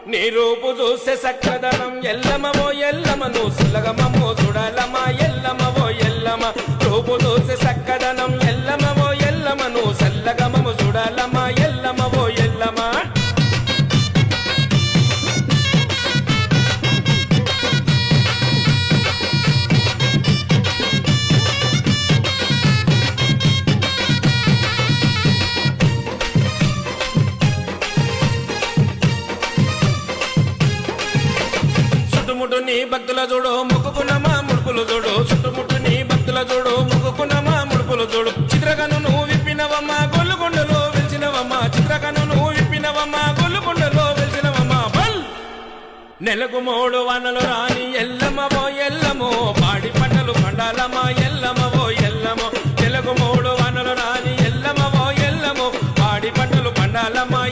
నీ రూపు చూసే సక్కదనం ఎల్లమవో ఎల్లమ నువ్వు సులగమో చూడాలమా ఎల్లమవో ఎల్లమ రూపు చూసే సక్కదనం ఎల్లమవో ఎల్లమ నువ్వు సల్లగమము చూడాలమా ఎల్లమవో ఎల్లమ చుట్టుముట్టు నీ భక్తుల చూడు మొక్కుకున్నమా ముడుపులు చూడు చుట్టుముట్టు నీ భక్తుల చూడు మొక్కుకున్నమా ముడుపులు చూడు చిత్రకను నువ్వు విప్పినవమ్మా గొల్లుకొండలో వెలిసినవమ్మా చిత్రకను నువ్వు విప్పినవమ్మా గొల్లుకొండలో వెలిసినవమ్మా బల్ నెలకు 3 వానలు రాని ఎల్లమవో ఎల్లమో పాడి పంటలు పండాలమా ఎల్లమవో ఎల్లమో నెలకు 3 వానలు రాని ఎల్లమవో ఎల్లమో పాడి పంటలు పండాలమా